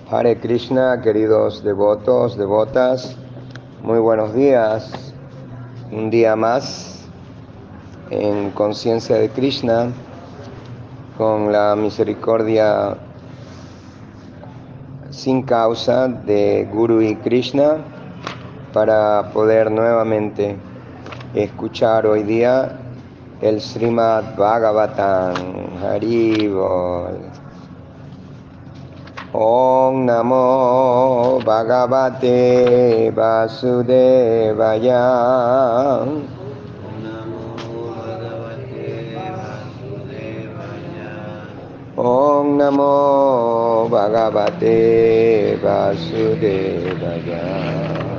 Hare Krishna, queridos devotos, devotas, muy buenos días. Un día más en conciencia de Krishna, con la misericordia sin causa de Guru y Krishna, para poder nuevamente escuchar hoy día el Srimad Bhagavatam. Hari Bol. Om Namo Bhagavate Vasudevaya. Om Namo Bhagavate Vasudevaya.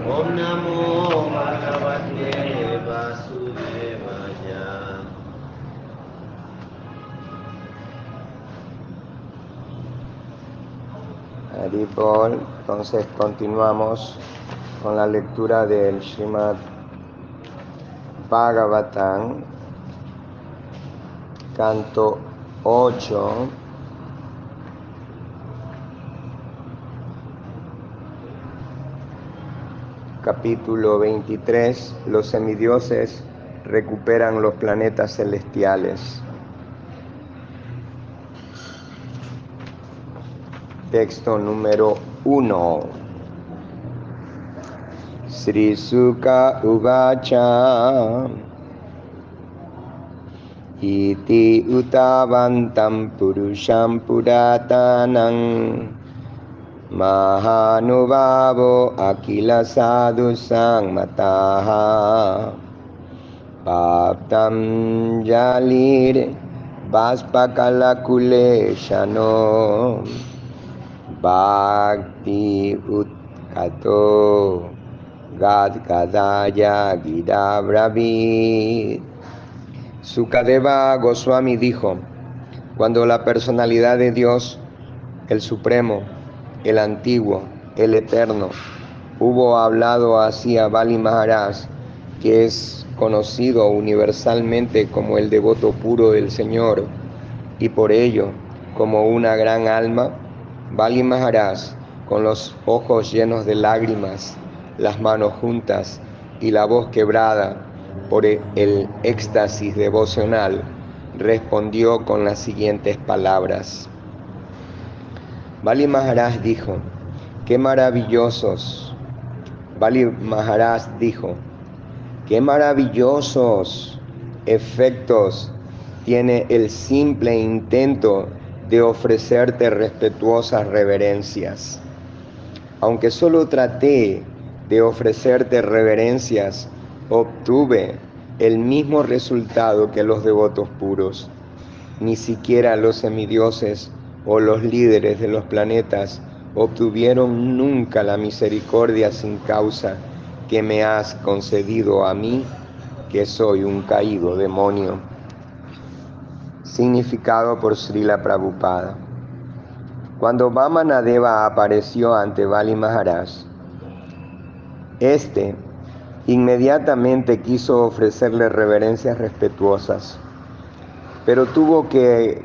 Om Namo Bhagavate Vasudevaya. Hari Bol. Entonces continuamos con la lectura del Srimad Bhagavatam, canto 8, capítulo 23. Los semidioses recuperan los planetas celestiales. Texto número 1. Sri Sukha Uvacha Iti Utavantam Purusham Puratanam Mahanubhavo Akila Sadhu Sangmataha Bhaktam Jalir Vaspakalakule Bhakti Utkato Gadgadaya Gidabravit. Sukadeva Goswami dijo: cuando la personalidad de Dios, el Supremo, el Antiguo, el Eterno, hubo hablado así a Bali Maharaj, que es conocido universalmente como el devoto puro del Señor, y por ello como una gran alma, Bali Maharaj, con los ojos llenos de lágrimas, las manos juntas y la voz quebrada por el éxtasis devocional, respondió con las siguientes palabras. Bali Maharaj dijo: ¡qué maravillosos! Bali Maharaj dijo: ¡qué maravillosos efectos tiene el simple intento de ofrecerte respetuosas reverencias! Aunque solo traté de ofrecerte reverencias, obtuve el mismo resultado que los devotos puros. Ni siquiera los semidioses o los líderes de los planetas obtuvieron nunca la misericordia sin causa que me has concedido a mí, que soy un caído demonio. Significado por Srila Prabhupada. Cuando Vamanadeva apareció ante Bali Maharaj, este inmediatamente quiso ofrecerle reverencias respetuosas, pero tuvo que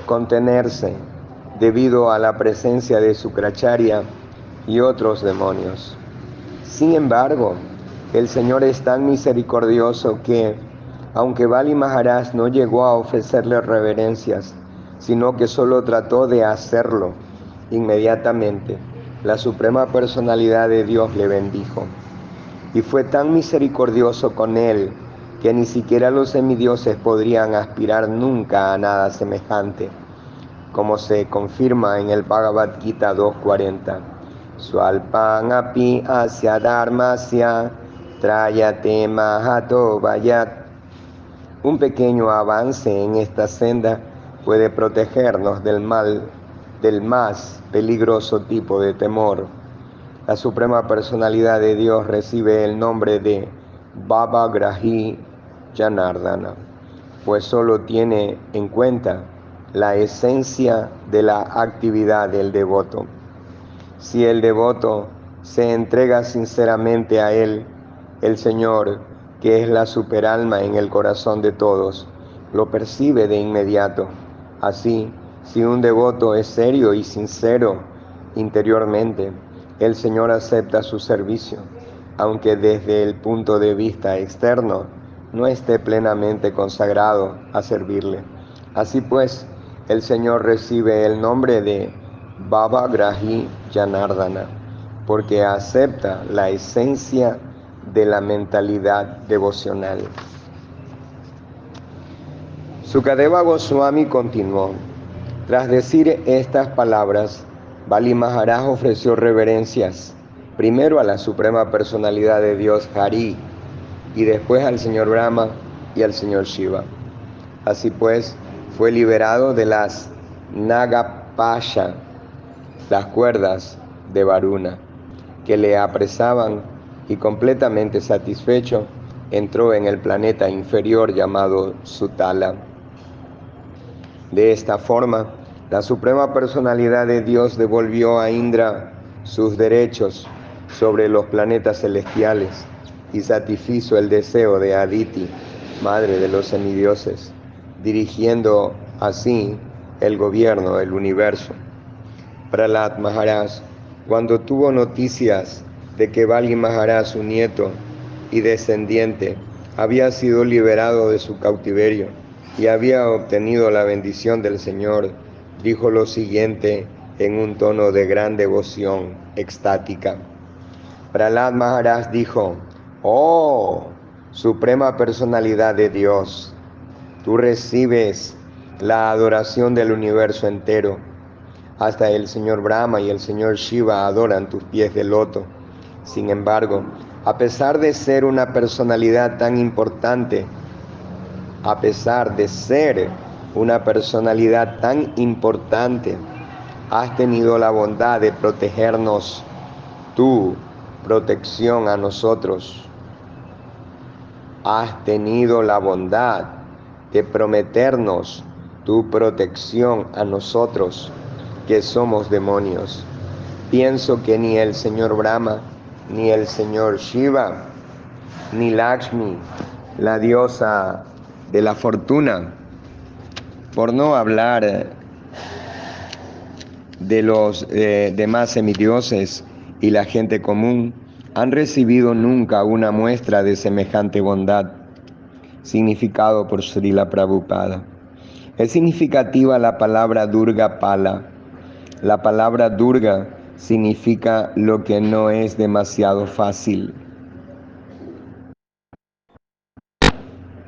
contenerse debido a la presencia de Sukracharya y otros demonios. Sin embargo, el Señor es tan misericordioso que, aunque Bali Maharaj no llegó a ofrecerle reverencias, sino que solo trató de hacerlo, inmediatamente la Suprema Personalidad de Dios le bendijo. Y fue tan misericordioso con él que ni siquiera los semidioses podrían aspirar nunca a nada semejante, como se confirma en el Bhagavad Gita 2.40. Swalpan api asya dharmasya trayate mahato vayat. Un pequeño avance en esta senda puede protegernos del mal, del más peligroso tipo de temor. La Suprema Personalidad de Dios recibe el nombre de Bhavagrahi Janardana, pues solo tiene en cuenta la esencia de la actividad del devoto. Si el devoto se entrega sinceramente a él, el Señor, que es la superalma en el corazón de todos, lo percibe de inmediato. Así, si un devoto es serio y sincero, interiormente, el Señor acepta su servicio, aunque desde el punto de vista externo no esté plenamente consagrado a servirle. Así pues, el Señor recibe el nombre de Baba Grahi Janardana, porque acepta la esencia de la mentalidad devocional. Sukadeva Goswami continuó. Tras decir estas palabras, Bali Maharaj ofreció reverencias, primero a la Suprema Personalidad de Dios Hari, y después al Señor Brahma y al Señor Shiva. Así pues, fue liberado de las Nagapasha, las cuerdas de Varuna, que le apresaban, y completamente satisfecho, entró en el planeta inferior llamado Sutala. De esta forma, la Suprema Personalidad de Dios devolvió a Indra sus derechos sobre los planetas celestiales y satisfizo el deseo de Aditi, madre de los semidioses, dirigiendo así el gobierno del universo. Prahlad Maharaj, cuando tuvo noticias de que Bali Maharaj, su nieto y descendiente, había sido liberado de su cautiverio y había obtenido la bendición del Señor, dijo lo siguiente en un tono de gran devoción extática. Prahlad Maharaj dijo: «Oh, Suprema Personalidad de Dios, tú recibes la adoración del universo entero. Hasta el Señor Brahma y el Señor Shiva adoran tus pies de loto. Sin embargo, a pesar de ser una personalidad tan importante, has tenido la bondad de protegernos, tu protección a nosotros. Has tenido la bondad de prometernos tu protección a nosotros, que somos demonios. Pienso que ni el Señor Brahma, ni el Señor Shiva, ni Lakshmi, la diosa de la fortuna, por no hablar de los demás semidioses y la gente común, han recibido nunca una muestra de semejante bondad». Significado por Srila Prabhupada. Es significativa la palabra Durga Pala. La palabra Durga significa lo que no es demasiado fácil.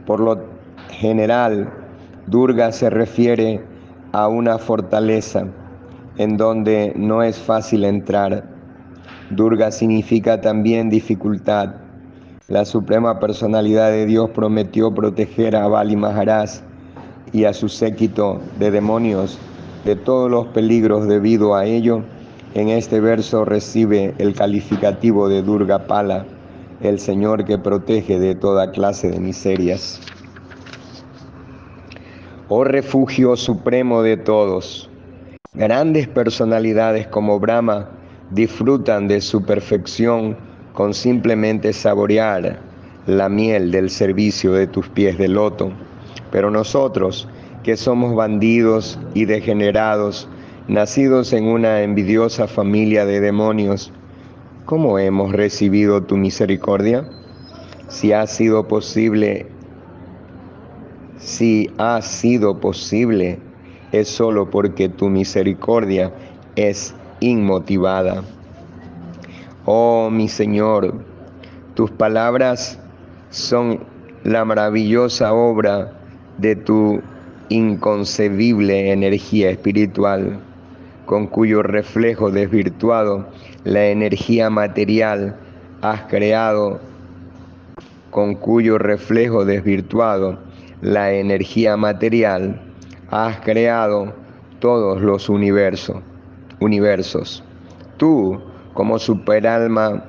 Por lo general, Durga se refiere a una fortaleza en donde no es fácil entrar. Durga significa también dificultad. La Suprema Personalidad de Dios prometió proteger a Bali Maharaj y a su séquito de demonios de todos los peligros. Debido a ello, en este verso recibe el calificativo de Durga Pala, el Señor que protege de toda clase de miserias. Oh refugio supremo de todos, grandes personalidades como Brahma disfrutan de su perfección con simplemente saborear la miel del servicio de tus pies de loto. Pero nosotros, que somos bandidos y degenerados, nacidos en una envidiosa familia de demonios, ¿cómo hemos recibido tu misericordia? Si ha sido posible, es solo porque tu misericordia es inmotivada. Oh mi Señor, tus palabras son la maravillosa obra de tu inconcebible energía espiritual, con cuyo reflejo desvirtuado la energía material has creado todos los universos. Tú, como superalma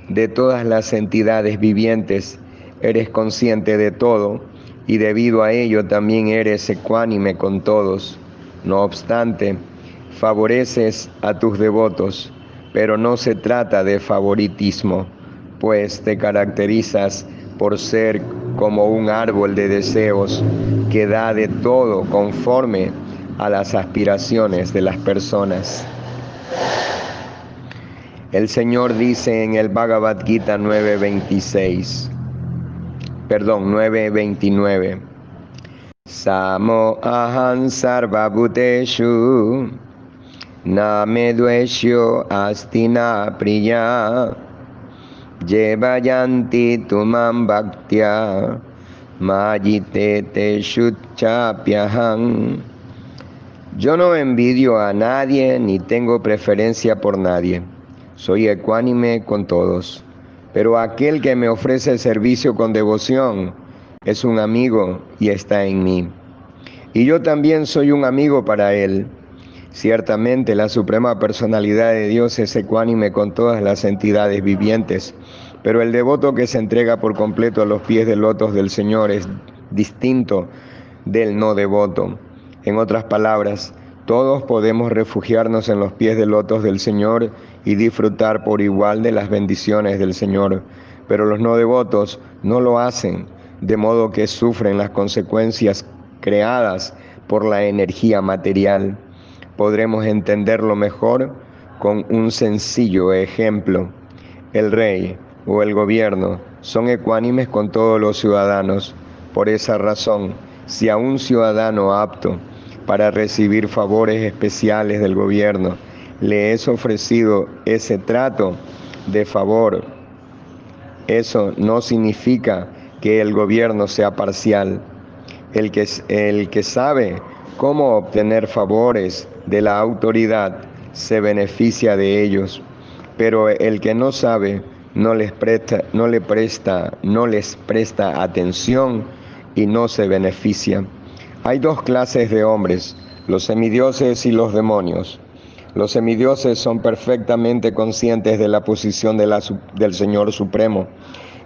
de todas las entidades vivientes, eres consciente de todo y debido a ello también eres ecuánime con todos. No obstante, favoreces a tus devotos, pero no se trata de favoritismo, pues te caracterizas por ser como un árbol de deseos que da de todo conforme a las aspiraciones de las personas. El Señor dice en el Bhagavad Gita 9:29, Samo aham sarvabhuteshu na me dveshyo asti na priya yevayanti tumam bhaktya majitete shuchapyaham. Yo no envidio a nadie ni tengo preferencia por nadie. Soy ecuánime con todos. Pero aquel que me ofrece servicio con devoción es un amigo y está en mí. Y yo también soy un amigo para él. Ciertamente la suprema personalidad de Dios es ecuánime con todas las entidades vivientes, pero el devoto que se entrega por completo a los pies del lotos del Señor es distinto del no devoto. En otras palabras, todos podemos refugiarnos en los pies del lotos del Señor y disfrutar por igual de las bendiciones del Señor, pero los no devotos no lo hacen, de modo que sufren las consecuencias creadas por la energía material. Podremos entenderlo mejor con un sencillo ejemplo. El rey o el gobierno son ecuánimes con todos los ciudadanos. Por esa razón, si a un ciudadano apto para recibir favores especiales del gobierno le es ofrecido ese trato de favor, eso no significa que el gobierno sea parcial. El que sabe cómo obtener favores de la autoridad se beneficia de ellos, pero el que no sabe no les presta atención y no se beneficia. Hay dos clases de hombres, los semidioses y los demonios. Los semidioses son perfectamente conscientes de la posición del Señor Supremo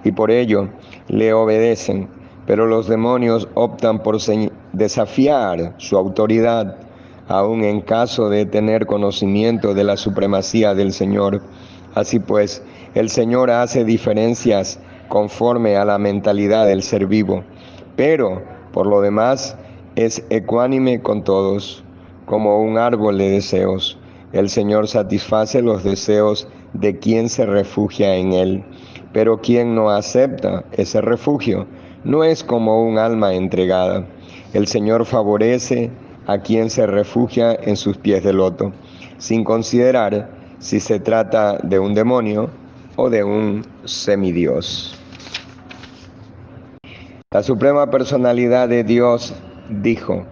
y por ello le obedecen, pero los demonios optan por desafiar su autoridad, aun en caso de tener conocimiento de la supremacía del Señor. Así pues, el Señor hace diferencias conforme a la mentalidad del ser vivo, pero por lo demás es ecuánime con todos, como un árbol de deseos. El Señor satisface los deseos de quien se refugia en Él, pero quien no acepta ese refugio no es como un alma entregada. El Señor favorece a quien se refugia en sus pies de loto, sin considerar si se trata de un demonio o de un semidios. La Suprema Personalidad de Dios dijo: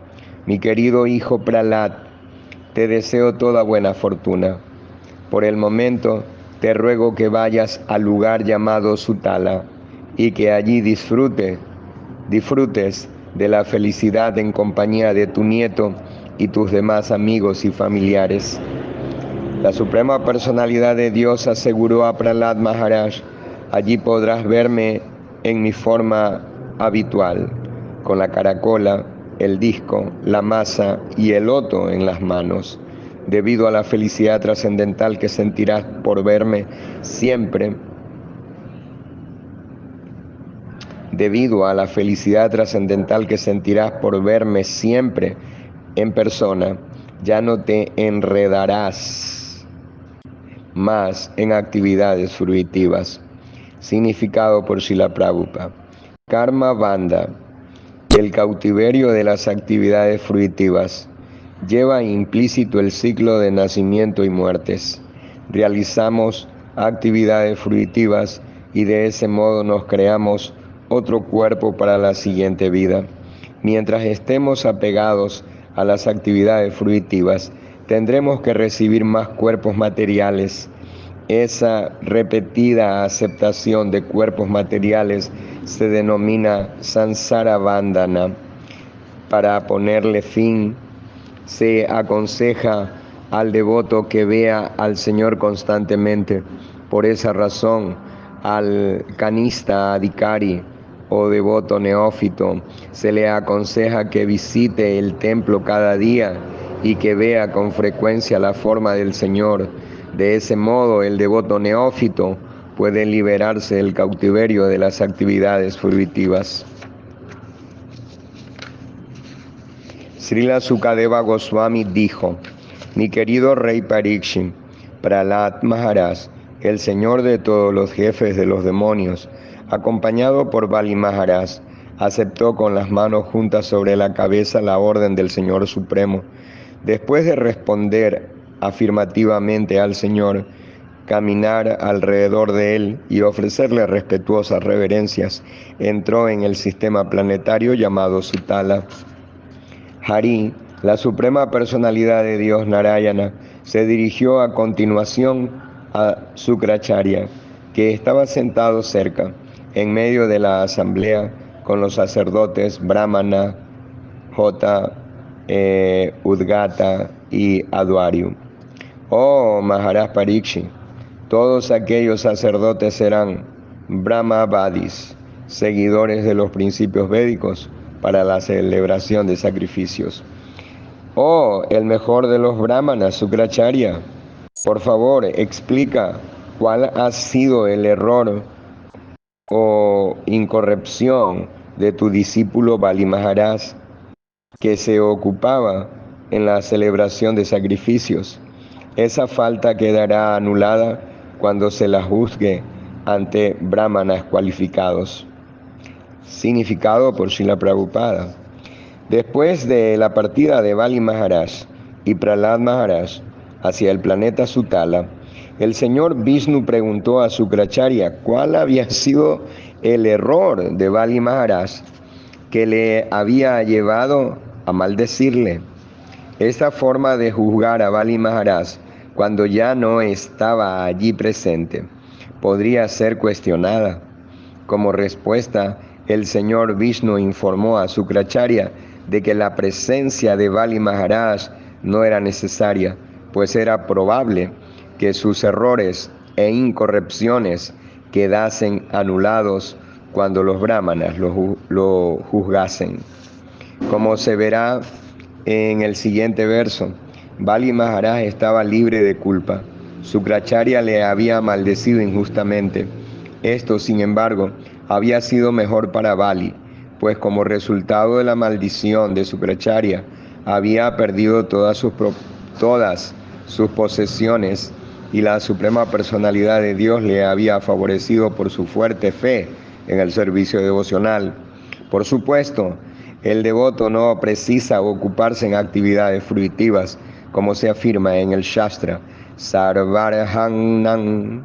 mi querido hijo Prahlad, te deseo toda buena fortuna. Por el momento, te ruego que vayas al lugar llamado Sutala y que allí disfrutes de la felicidad en compañía de tu nieto y tus demás amigos y familiares. La Suprema Personalidad de Dios aseguró a Prahlad Maharaj: allí podrás verme en mi forma habitual, con la caracola, el disco, la masa y el loto en las manos. Debido a la felicidad trascendental que sentirás por verme siempre, en persona, ya no te enredarás más en actividades fruitivas. Significado por Srila Prabhupada. Karma Bandha, el cautiverio de las actividades fruitivas, lleva implícito el ciclo de nacimiento y muertes. Realizamos actividades fruitivas y de ese modo nos creamos otro cuerpo para la siguiente vida. Mientras estemos apegados a las actividades fruitivas, tendremos que recibir más cuerpos materiales. Esa repetida aceptación de cuerpos materiales se denomina Sansara Bandhana. Para ponerle fin, se aconseja al devoto que vea al Señor constantemente. Por esa razón, al canista adhikari o devoto neófito se le aconseja que visite el templo cada día y que vea con frecuencia la forma del Señor. De ese modo, el devoto neófito puede liberarse del cautiverio de las actividades fruitivas. Srila Sukadeva Goswami dijo: mi querido rey Parikshit, Prahlad Maharaj el señor de todos los jefes de los demonios, acompañado por Bali Maharaj, aceptó con las manos juntas sobre la cabeza la orden del Señor Supremo. Después de responder afirmativamente al Señor, caminar alrededor de él y ofrecerle respetuosas reverencias, entró en el sistema planetario llamado Sutala. Hari, la suprema personalidad de Dios Narayana, se dirigió a continuación a Sukracharya, que estaba sentado cerca, en medio de la asamblea, con los sacerdotes Brahmana, Jota, Udgata y Advaryu. Oh Maharaj Parikshit, todos aquellos sacerdotes serán Brahmavadis, seguidores de los principios védicos para la celebración de sacrificios. Oh, el mejor de los brahmanas, Sukracharya, por favor, explica cuál ha sido el error o incorrección de tu discípulo Bali Maharaj, que se ocupaba en la celebración de sacrificios. Esa falta quedará anulada cuando se la juzgue ante brahmanas cualificados. Significado por Srila Prabhupada. Después de la partida de Bali Maharaj y Prahlad Maharaj hacia el planeta Sutala, el señor Vishnu preguntó a Sukracharya cuál había sido el error de Bali Maharaj que le había llevado a maldecirle. Esta forma de juzgar a Bali Maharaj cuando ya no estaba allí presente podría ser cuestionada. Como respuesta, el señor Vishnu informó a Sukracharya de que la presencia de Bali Maharaj no era necesaria, pues era probable que sus errores e incorrecciones quedasen anulados cuando los brahmanas lo juzgasen. Como se verá en el siguiente verso, Bali Maharaj estaba libre de culpa. Sukracharya le había maldecido injustamente. Esto, sin embargo, había sido mejor para Bali, pues como resultado de la maldición de Sukracharya, había perdido todas sus posesiones y la suprema personalidad de Dios le había favorecido por su fuerte fe en el servicio devocional. Por supuesto, el devoto no precisa ocuparse en actividades fruitivas, como se afirma en el Shastra, Sarvarhanam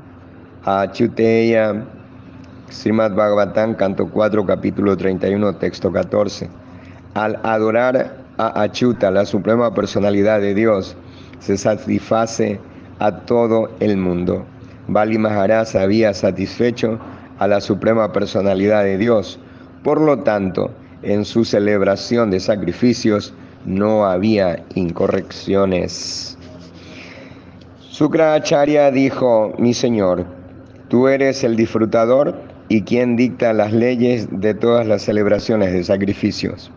Achuteya, Srimad Bhagavatam, canto 4, capítulo 31, texto 14. Al adorar a Achyuta, la suprema personalidad de Dios, se satisface a todo el mundo. Bali Maharaj había satisfecho a la suprema personalidad de Dios. Por lo tanto, en su celebración de sacrificios no había incorrecciones. Sukracharya dijo: mi señor, tú eres el disfrutador y quien dicta las leyes de todas las celebraciones de sacrificios.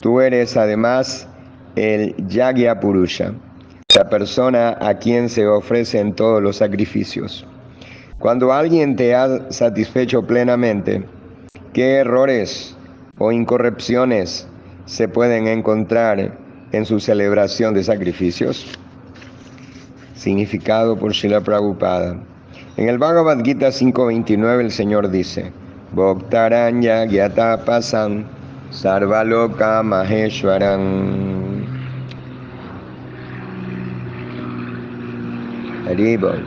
Tú eres además el Yagya Purusha, la persona a quien se ofrecen todos los sacrificios. Cuando alguien te ha satisfecho plenamente, ¿qué errores o incorrecciones se pueden encontrar en su celebración de sacrificios? Significado por Srila Prabhupada. En el Bhagavad Gita 5.29 el Señor dice: Bhoktaranya Gyatapasan Sarvaloka Maheshwaran. Haribol.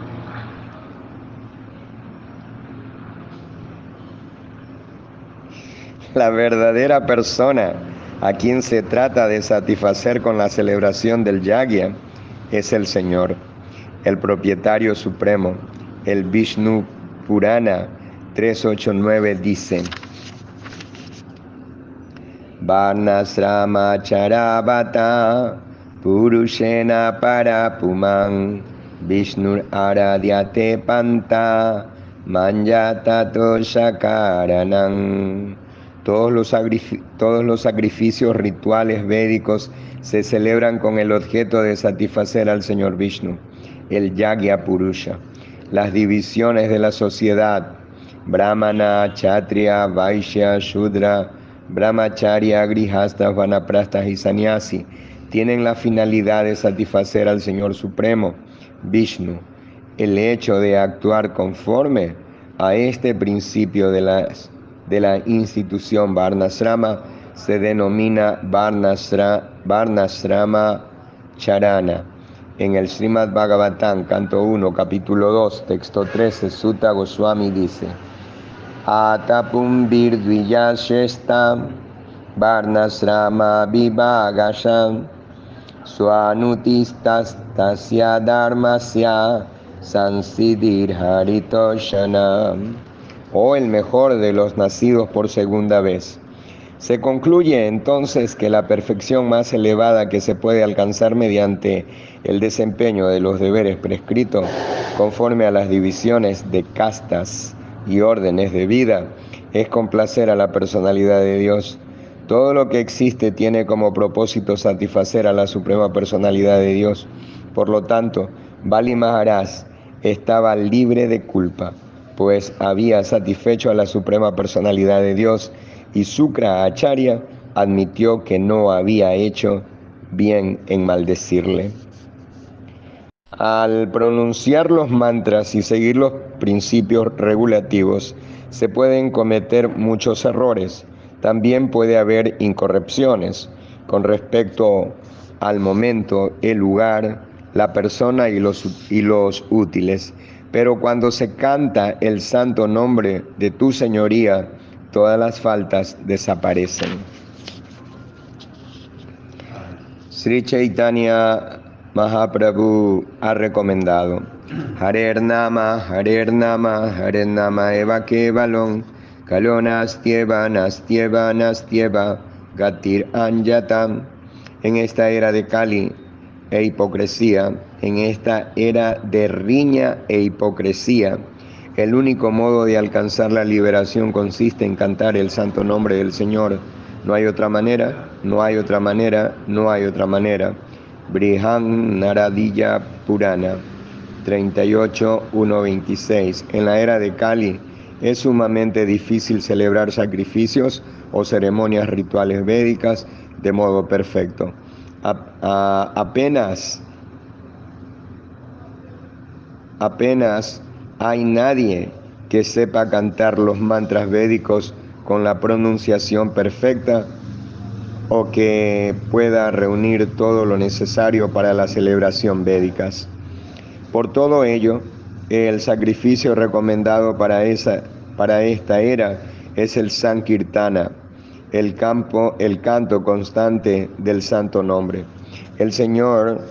La verdadera persona a quien se trata de satisfacer con la celebración del Yagya es el Señor, el propietario supremo. El Vishnu Purana 389 dice: Varnasrama Charabhata Purushena Parapuman Vishnur Aradyate Panta Manjatato Shakaranam. Todos los sacrificios rituales védicos se celebran con el objeto de satisfacer al Señor Vishnu, el Yagya Purusha. Las divisiones de la sociedad, Brahmana, Kshatriya, Vaishya, Shudra, Brahmacharya, Grihastas, Vanaprastas y Sannyasi, tienen la finalidad de satisfacer al Señor Supremo, Vishnu. El hecho de actuar conforme a este principio de la institución Varnasrama se denomina Varnasrama Charana. En el Srimad Bhagavatam, canto 1, capítulo 2, texto 13, Sutta Goswami dice: Atapum Virdvijashesta Varnasrama Vivagasham Swanutistas tasya dharmasya sansidir haritoshanam. O el mejor de los nacidos por segunda vez. Se concluye entonces que la perfección más elevada que se puede alcanzar mediante el desempeño de los deberes prescritos conforme a las divisiones de castas y órdenes de vida es complacer a la personalidad de Dios. Todo lo que existe tiene como propósito satisfacer a la suprema personalidad de Dios. Por lo tanto, Bali Maharaj estaba libre de culpa, pues había satisfecho a la suprema personalidad de Dios, y Sukra Acharya admitió que no había hecho bien en maldecirle. Al pronunciar los mantras y seguir los principios regulativos, se pueden cometer muchos errores. También puede haber incorrecciones con respecto al momento, el lugar, la persona y los útiles. Pero cuando se canta el santo nombre de tu señoría, todas las faltas desaparecen. Sri Chaitanya Mahaprabhu ha recomendado: Harer Nama Eva Kevalon, Kalonastyeva, Nastyeva, Nastyeva, Gatir Anjatam. En esta era de Kali e hipocresía, en esta era de riña e hipocresía, el único modo de alcanzar la liberación consiste en cantar el santo nombre del Señor. No hay otra manera, no hay otra manera, no hay otra manera. Brihan Naradilla Purana 38.1.26. En la era de Kali es sumamente difícil celebrar sacrificios o ceremonias rituales védicas de modo perfecto. Apenas hay nadie que sepa cantar los mantras védicos con la pronunciación perfecta o que pueda reunir todo lo necesario para la celebración védicas. Por todo ello, el sacrificio recomendado para esta era es el Sankirtana, el canto constante del santo nombre. El Señor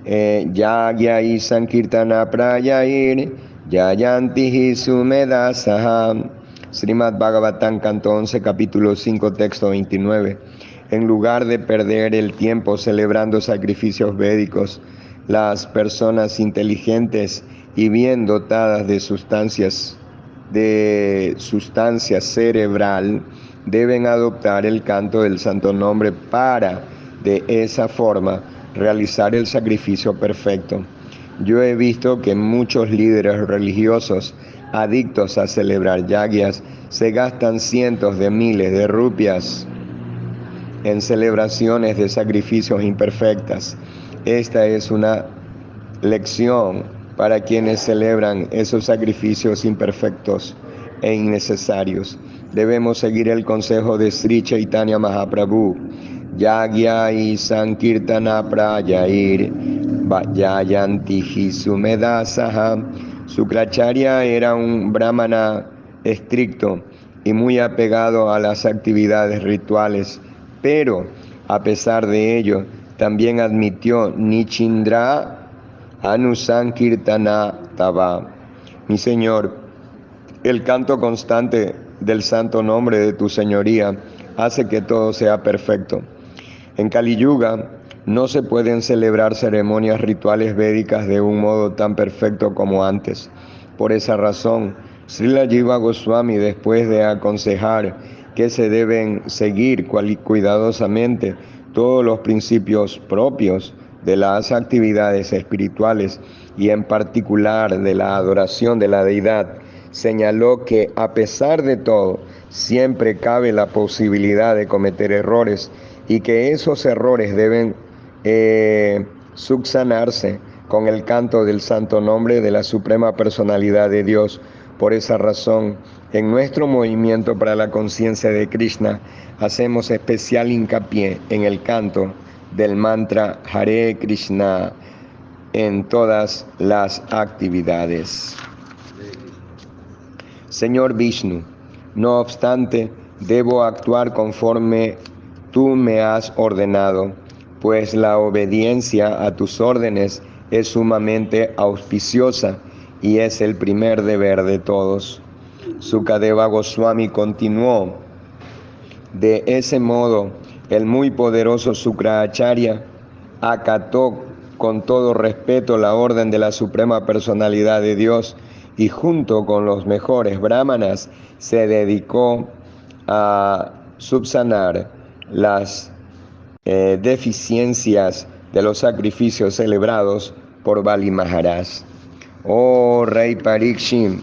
Yagya y Sankirtana Prayair Yayanti Sumedasaham. Srimad Bhagavatam, canto 11, capítulo 5, texto 29. En lugar de perder el tiempo celebrando sacrificios védicos, las personas inteligentes y bien dotadas de sustancia cerebral deben adoptar el canto del santo nombre para, de esa forma, realizar el sacrificio perfecto. Yo he visto que muchos líderes religiosos adictos a celebrar yagyas se gastan cientos de miles de rupias en celebraciones de sacrificios imperfectas. Esta es una lección para quienes celebran esos sacrificios imperfectos e innecesarios. Debemos seguir el consejo de Sri Chaitanya Mahaprabhu. Yagya y Sankirtana Prayair Yayanti Sumedasaha. Sukracharya era un brahmana estricto y muy apegado a las actividades rituales, pero a pesar de ello también admitió Nichindra Anusankirtana Tava. Mi Señor, el canto constante del santo nombre de tu señoría hace que todo sea perfecto. En Kali Yuga no se pueden celebrar ceremonias rituales védicas de un modo tan perfecto como antes. Por esa razón, Srila Jiva Goswami, después de aconsejar que se deben seguir cuidadosamente todos los principios propios de las actividades espirituales y en particular de la adoración de la deidad, señaló que a pesar de todo, siempre cabe la posibilidad de cometer errores y que esos errores deben subsanarse con el canto del santo nombre de la Suprema Personalidad de Dios. Por esa razón, en nuestro movimiento para la conciencia de Krishna, hacemos especial hincapié en el canto del mantra Hare Krishna en todas las actividades. Señor Vishnu, no obstante, debo actuar conforme tú me has ordenado, pues la obediencia a tus órdenes es sumamente auspiciosa y es el primer deber de todos. Sukadeva Goswami continuó: de ese modo, el muy poderoso Sukracharya acató con todo respeto la orden de la Suprema Personalidad de Dios y junto con los mejores brahmanas se dedicó a subsanar las deficiencias de los sacrificios celebrados por Bali Maharaj. Oh Rey Parikshit,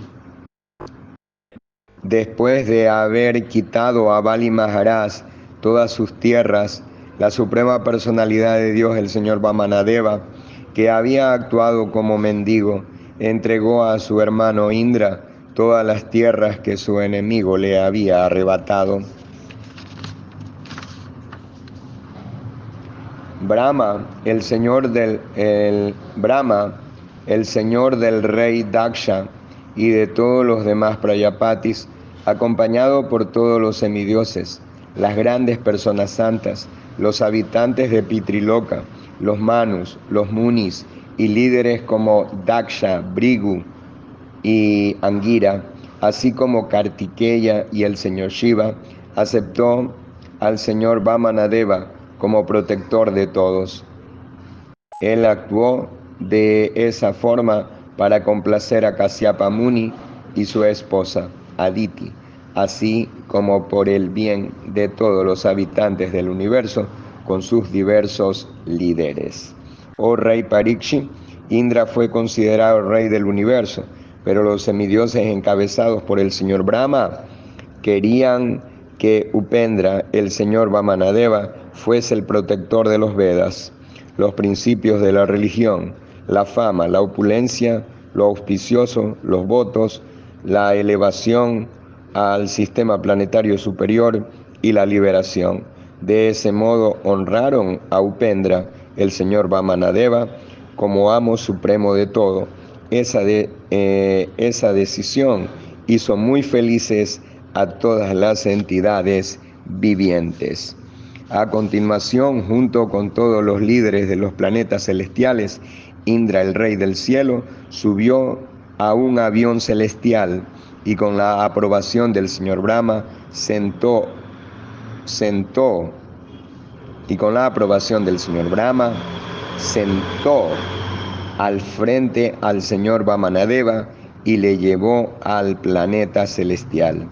después de haber quitado a Bali Maharaj todas sus tierras, la Suprema Personalidad de Dios, el Señor Vamanadeva, que había actuado como mendigo, entregó a su hermano Indra todas las tierras que su enemigo le había arrebatado. Brahma, el señor del rey Daksha y de todos los demás Prayapatis, acompañado por todos los semidioses, las grandes personas santas, los habitantes de Pitriloka, los Manus, los Munis y líderes como Daksha, Brigu y Angira, así como Kartikeya y el señor Shiva, aceptó al señor Vamanadeva como protector de todos. Él actuó de esa forma para complacer a Kasyapa Muni y su esposa, Aditi, así como por el bien de todos los habitantes del universo con sus diversos líderes. Oh Rey Parikshit, Indra fue considerado rey del universo, pero los semidioses encabezados por el señor Brahma querían que Upendra, el señor Vamanadeva, fuese el protector de los Vedas, los principios de la religión, la fama, la opulencia, lo auspicioso, los votos, la elevación al sistema planetario superior y la liberación. De ese modo honraron a Upendra, el señor Vamanadeva, como amo supremo de todo. Esa decisión hizo muy felices a todas las entidades vivientes. A continuación, junto con todos los líderes de los planetas celestiales, Indra, el rey del cielo, subió a un avión celestial y con la aprobación del señor Brahma sentó al frente al señor Vamanadeva y le llevó al planeta celestial.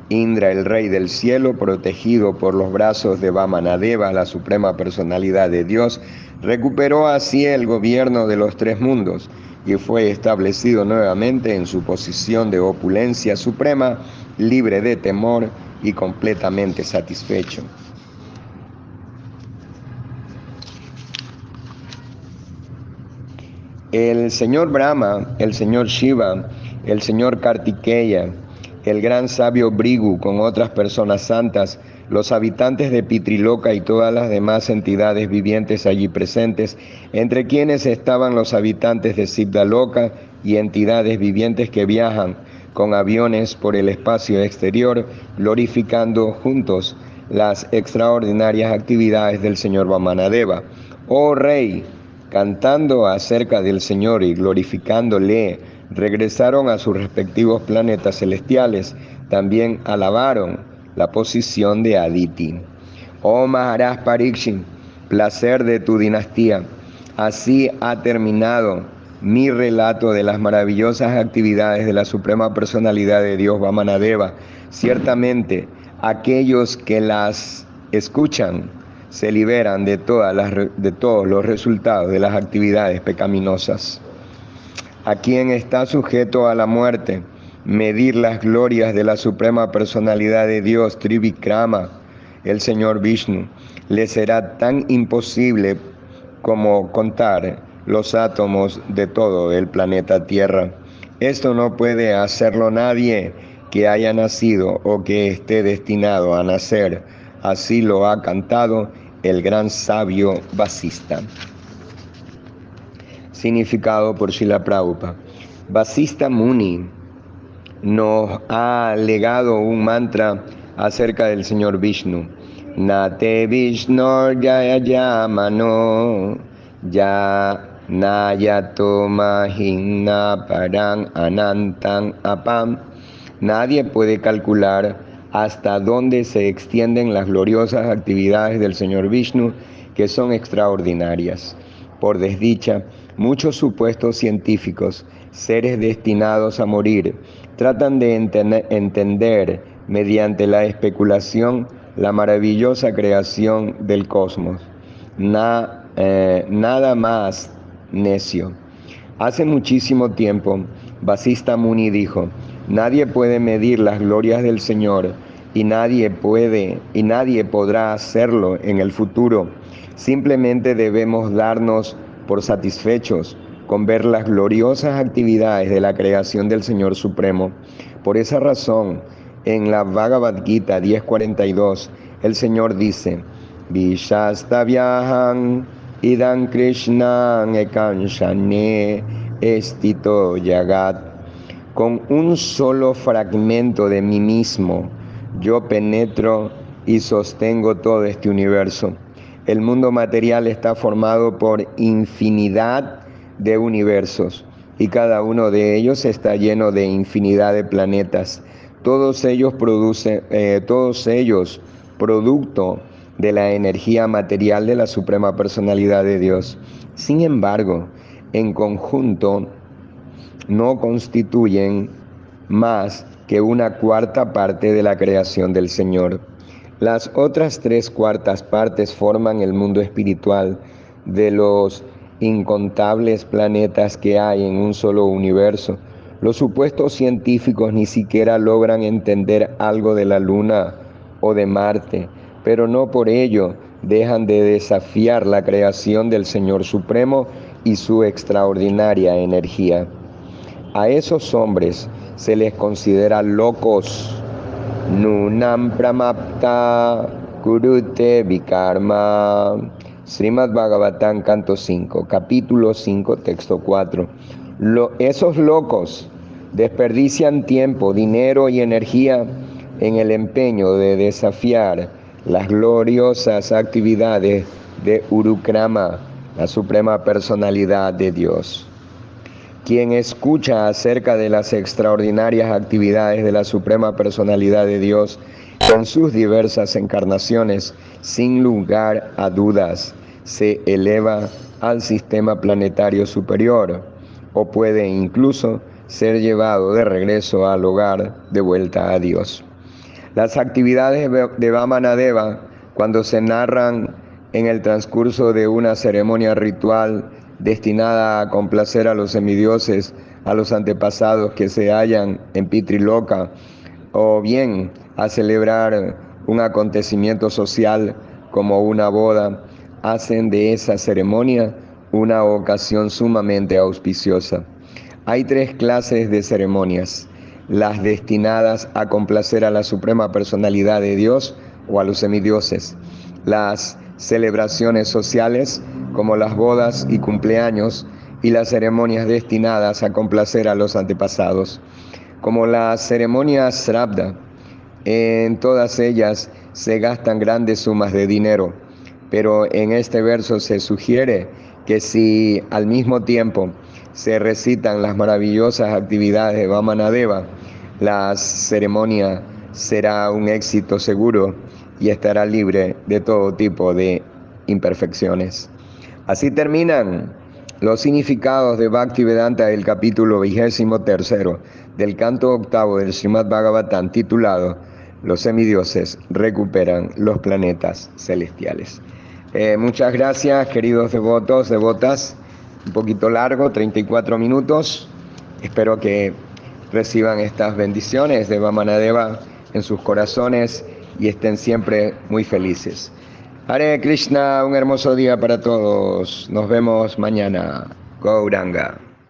Indra, el rey del cielo, protegido por los brazos de Vamanadeva, la suprema personalidad de Dios, recuperó así el gobierno de los tres mundos y fue establecido nuevamente en su posición de opulencia suprema, libre de temor y completamente satisfecho. El señor Brahma, el señor Shiva, el señor Kartikeya, el gran sabio Brigu con otras personas santas, los habitantes de Pitriloka y todas las demás entidades vivientes allí presentes, entre quienes estaban los habitantes de Siddhaloka y entidades vivientes que viajan con aviones por el espacio exterior, glorificando juntos las extraordinarias actividades del señor Vamanadeva. Oh Rey, cantando acerca del Señor y glorificándole, regresaron a sus respectivos planetas celestiales. También alabaron la posición de Aditi. Oh Maharaj Parikshit, placer de tu dinastía, así ha terminado mi relato de las maravillosas actividades de la Suprema Personalidad de Dios Vamanadeva. Ciertamente, aquellos que las escuchan se liberan de todos los resultados de las actividades pecaminosas. ¿A quien está sujeto a la muerte? Medir las glorias de la Suprema Personalidad de Dios, Trivikrama, el Señor Vishnu, le será tan imposible como contar los átomos de todo el planeta Tierra. Esto no puede hacerlo nadie que haya nacido o que esté destinado a nacer. Así lo ha cantado el gran sabio Vasista. Significado por Srila Prabhupada. Vasista Muni nos ha legado un mantra acerca del Señor Vishnu. Nate Vishnor Jaya Yamano Ya Nayato Mahina Paran Anantan Apam. Nadie puede calcular hasta dónde se extienden las gloriosas actividades del Señor Vishnu, que son extraordinarias. Por desdicha, muchos supuestos científicos, seres destinados a morir, tratan de entender mediante la especulación la maravillosa creación del cosmos. Nada más necio. Hace muchísimo tiempo, Vasista Muni dijo: nadie puede medir las glorias del Señor y nadie podrá hacerlo en el futuro. Simplemente debemos darnos por satisfechos con ver las gloriosas actividades de la creación del Señor Supremo. Por esa razón, en la Bhagavad Gita 10.42, el Señor dice: Vishastavyaham idam Krishnan ekanshane estito yagat. Con un solo fragmento de mí mismo, yo penetro y sostengo todo este universo. El mundo material está formado por infinidad de universos y cada uno de ellos está lleno de infinidad de planetas. Todos ellos producto de la energía material de la Suprema Personalidad de Dios. Sin embargo, en conjunto no constituyen más que una cuarta parte de la creación del Señor. Las otras 3/4 partes forman el mundo espiritual de los incontables planetas que hay en un solo universo. Los supuestos científicos ni siquiera logran entender algo de la Luna o de Marte, pero no por ello dejan de desafiar la creación del Señor Supremo y su extraordinaria energía. A esos hombres se les considera locos. Nunam pramapta kurute vikarma. Srimad Bhagavatam, canto 5, capítulo 5, texto 4. Esos locos desperdician tiempo, dinero y energía en el empeño de desafiar las gloriosas actividades de Urukrama, la Suprema Personalidad de Dios. Quien escucha acerca de las extraordinarias actividades de la Suprema Personalidad de Dios en sus diversas encarnaciones, sin lugar a dudas, se eleva al sistema planetario superior, o puede incluso ser llevado de regreso al hogar, de vuelta a Dios. Las actividades de Vamanadeva, cuando se narran en el transcurso de una ceremonia ritual destinada a complacer a los semidioses, a los antepasados que se hallan en Pitriloka, o bien a celebrar un acontecimiento social como una boda, hacen de esa ceremonia una ocasión sumamente auspiciosa. Hay 3 clases de ceremonias: las destinadas a complacer a la Suprema Personalidad de Dios o a los semidioses, las celebraciones sociales como las bodas y cumpleaños, y las ceremonias destinadas a complacer a los antepasados, como las ceremonias Shraddha. En todas ellas se gastan grandes sumas de dinero, pero en este verso se sugiere que si al mismo tiempo se recitan las maravillosas actividades de Vamanadeva, la ceremonia será un éxito seguro y estará libre de todo tipo de imperfecciones. Así terminan los significados de Bhaktivedanta del capítulo 23 del canto 8 del Srimad Bhagavatam, titulado Los semidioses recuperan los planetas celestiales. Muchas gracias, queridos devotos, devotas. Un poquito largo, 34 minutos. Espero que reciban estas bendiciones de Vamanadeva en sus corazones y estén siempre muy felices. Hare Krishna, un hermoso día para todos. Nos vemos mañana. Gauranga.